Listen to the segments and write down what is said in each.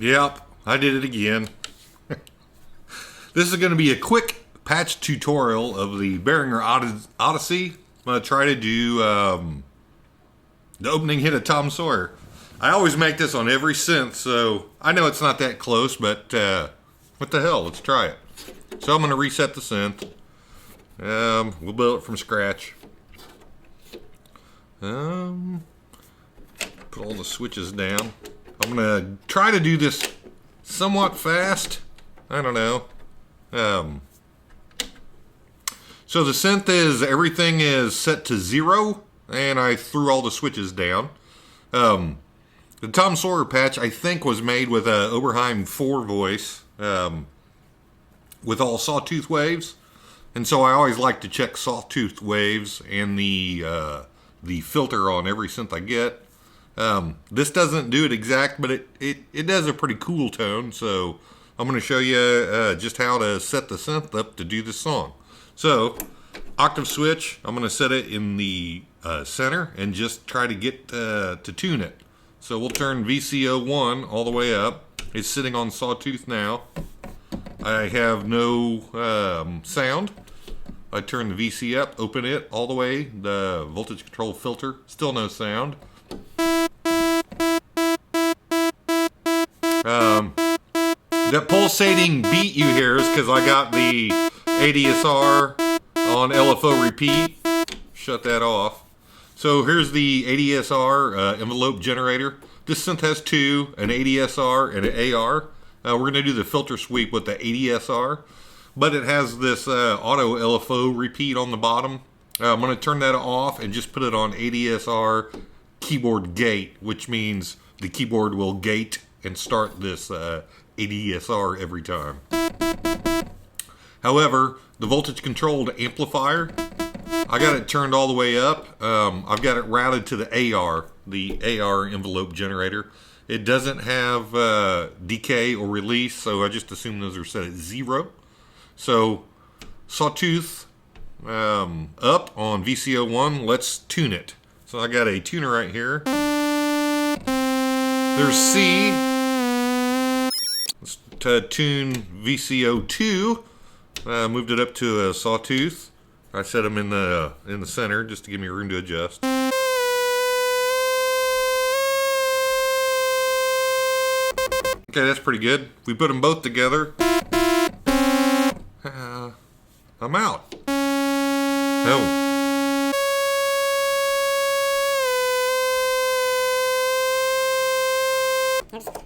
Yep, I did it again. This is going to be a quick patch tutorial of the Behringer Odyssey. I'm going to try to do the opening hit of Tom Sawyer. I always make this on every synth, so I know it's not that close, but what the hell, let's try it. So I'm going to reset the synth. We'll build it from scratch. Put all the switches down. I'm going to try to do this somewhat fast. I don't know. So the synth is, everything is set to 0, and I threw all the switches down. The Tom Sawyer patch, I think, was made with a Oberheim 4 voice, with all sawtooth waves. And so I always like to check sawtooth waves and the filter on every synth I get. This doesn't do it exact, but it does a pretty cool tone. So I'm going to show you just how to set the synth up to do this song. So octave switch, I'm going to set it in the center and just try to get to tune it. So we'll turn VCO1 all the way up. It's sitting on sawtooth now. I have no sound. I turn the VC up, open it all the way, the voltage control filter, still no sound. That pulsating beat you hear is because I got the ADSR on LFO repeat. Shut that off. So here's the ADSR envelope generator. This synth has two, an ADSR and an AR. We're going to do the filter sweep with the ADSR, but it has this auto LFO repeat on the bottom. I'm going to turn that off and just put it on ADSR keyboard gate, which means the keyboard will gate and start this ADSR every time. However, the voltage controlled amplifier, I got it turned all the way up. I've got it routed to the AR envelope generator. It doesn't have decay or release, so I just assume those are set at 0. So sawtooth up on VCO1, let's tune it. So I got a tuner right here. There's C. Let's tune VCO2. Moved it up to a sawtooth. I set them in the center just to give me room to adjust. Okay, that's pretty good. We put them both together. I'm out. Oh.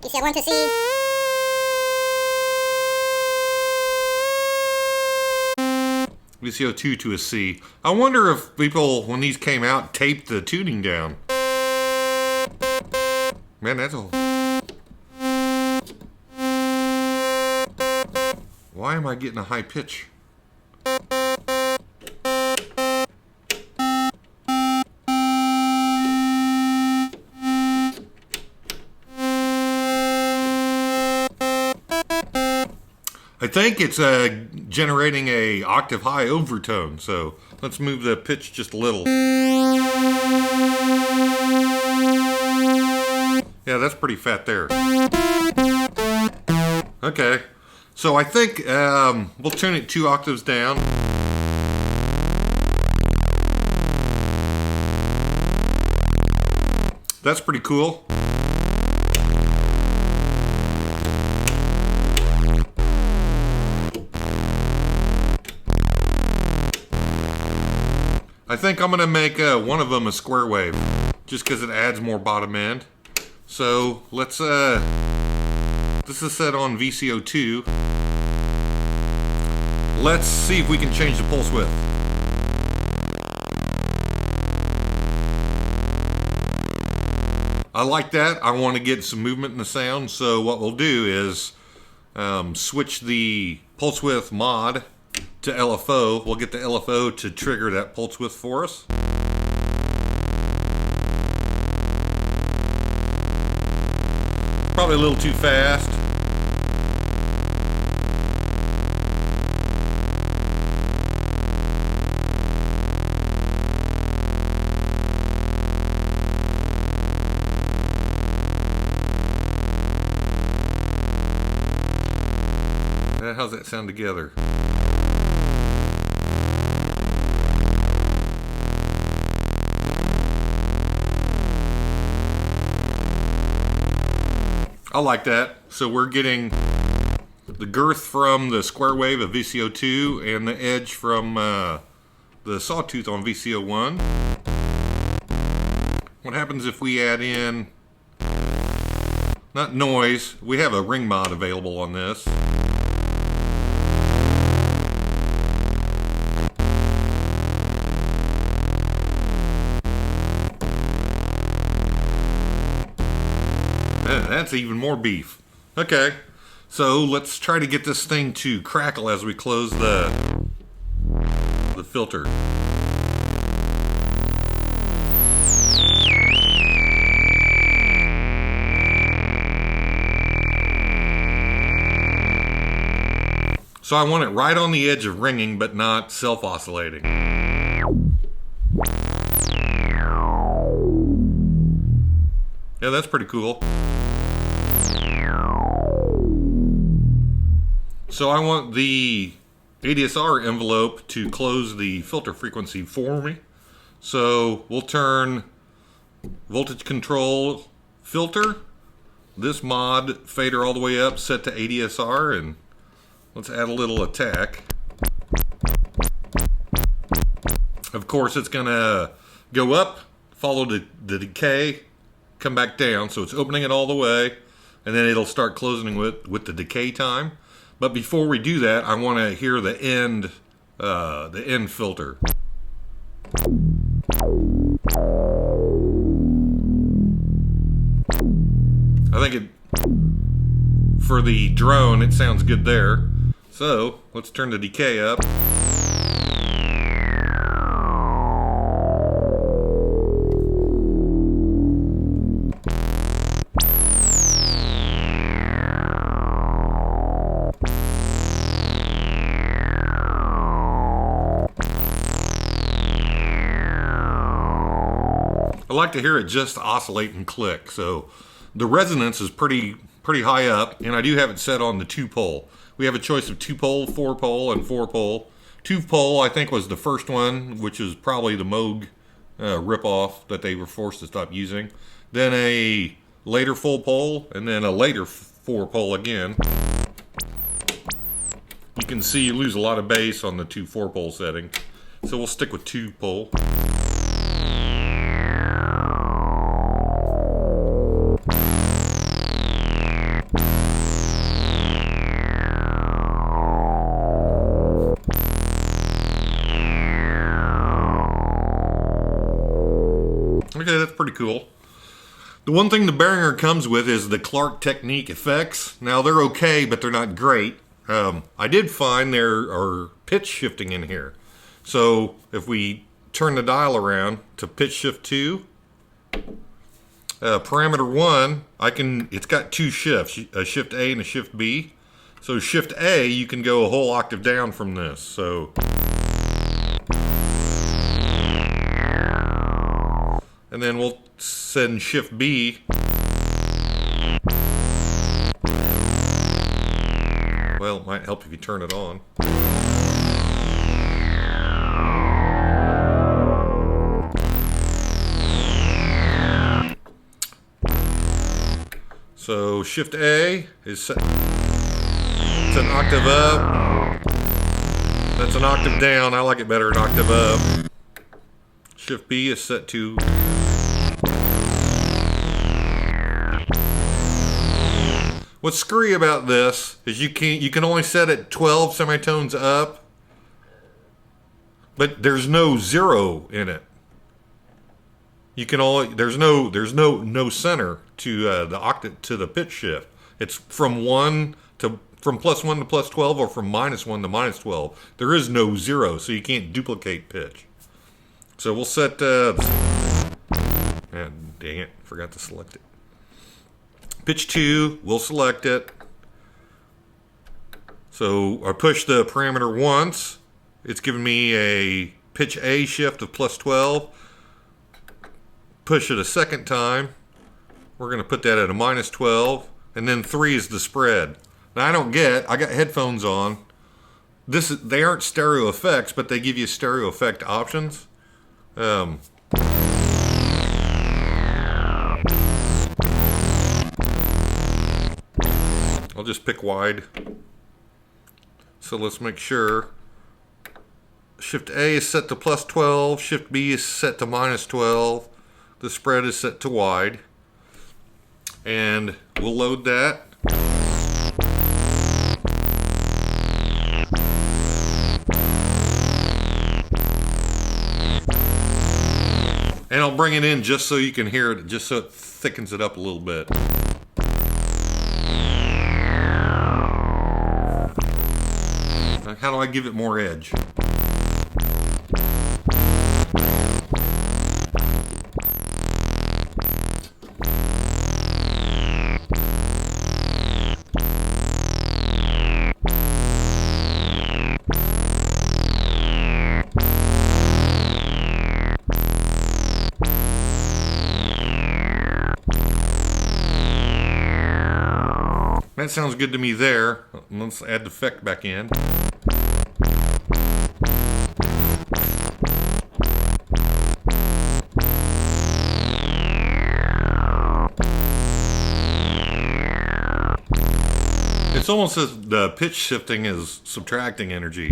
VCO1 to C. VCO2 to a C. I wonder if people, when these came out, taped the tuning down. Man, that's a... Why am I getting a high pitch? I think it's generating a octave high overtone, so let's move the pitch just a little. Yeah, that's pretty fat there. Okay, so I think we'll tune it 2 octaves down. That's pretty cool. I think I'm going to make one of them a square wave, just because it adds more bottom end. So let's, this is set on VCO2. Let's see if we can change the pulse width. I like that. I want to get some movement in the sound, so what we'll do is switch the pulse width mod to LFO. We'll get the LFO to trigger that pulse width for us. Probably a little too fast. How's that sound together? I like that. So we're getting the girth from the square wave of VCO2 and the edge from the sawtooth on VCO1. What happens if we add in, not noise, we have a ring mod available on this. That's even more beef. Okay, so let's try to get this thing to crackle as we close the filter. So I want it right on the edge of ringing, but not self-oscillating. Yeah, that's pretty cool. So I want the ADSR envelope to close the filter frequency for me. So we'll turn voltage control filter, this mod fader all the way up, set to ADSR, and let's add a little attack. Of course, it's gonna go up, follow the decay, come back down. So it's opening it all the way, and then it'll start closing with the decay time. But before we do that, I want to hear the end filter. I think for the drone, it sounds good there. So let's turn the decay up. I like to hear it just oscillate and click. So the resonance is pretty high up, and I do have it set on the 2-pole. We have a choice of 2-pole, 4-pole, and 4-pole. 2-pole, I think, was the first one, which is probably the Moog ripoff that they were forced to stop using. Then a later full pole, and then a later 4-pole again. You can see you lose a lot of bass on the 2 4-pole setting. So we'll stick with 2-pole. Okay, that's pretty cool. The one thing the Behringer comes with is the Clark Technique effects. Now, they're okay, but they're not great. I did find there are pitch shifting in here. So if we turn the dial around to pitch shift 2, parameter 1, it's got 2 shifts, a shift A and a shift B. So shift A, you can go a whole octave down from this. So and then we'll send shift B. Well, it might help if you turn it on. So shift A is set. It's an octave up. That's an octave down. I like it better an octave up. Shift B is set to. What's screwy about this is you can only set it 12 semitones up, but there's no 0 in it. You can only there's no center to the octave to the pitch shift. It's from +1 to +12 or from -1 to -12. There is no 0, so you can't duplicate pitch. So we'll set. Dang it! Forgot to select it. Pitch 2, we'll select it. So I push the parameter once. It's giving me a pitch A shift of +12. Push it a second time. We're going to put that at a -12. And then 3 is the spread. Now I got headphones on. They aren't stereo effects, but they give you stereo effect options. I'll just pick wide. So let's make sure. Shift A is set to +12. Shift B is set to -12. The spread is set to wide. And we'll load that. And I'll bring it in just so you can hear it, just so it thickens it up a little bit. How do I give it more edge? That sounds good to me there. Let's add the effect back in. It's almost as the pitch shifting is subtracting energy.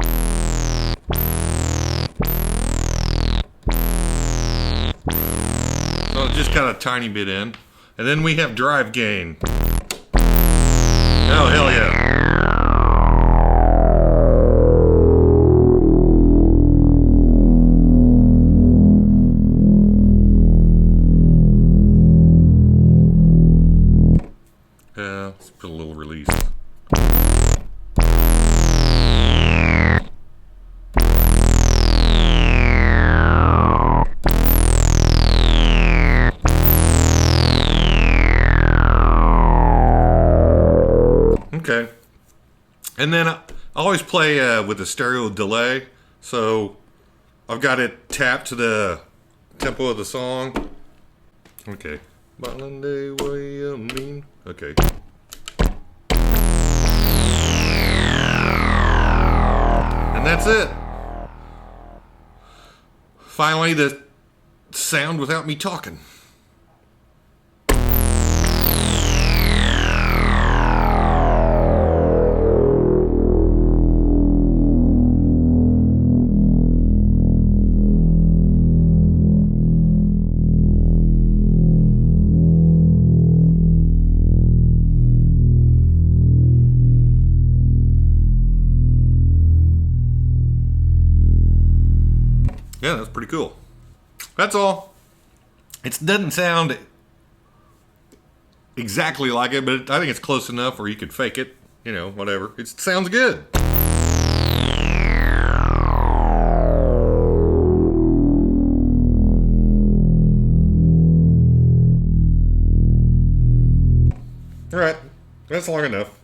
So just got a tiny bit in. And then we have drive gain. Oh, hell yeah. Let's put a little release. Okay. And then I always play with a stereo delay. So I've got it tapped to the tempo of the song. Okay. Okay. And that's it. Finally, the sound without me talking. Yeah, that's pretty cool. That's all. It doesn't sound exactly like it, but I think it's close enough where you could fake it. You know, whatever. It sounds good. All right. That's long enough.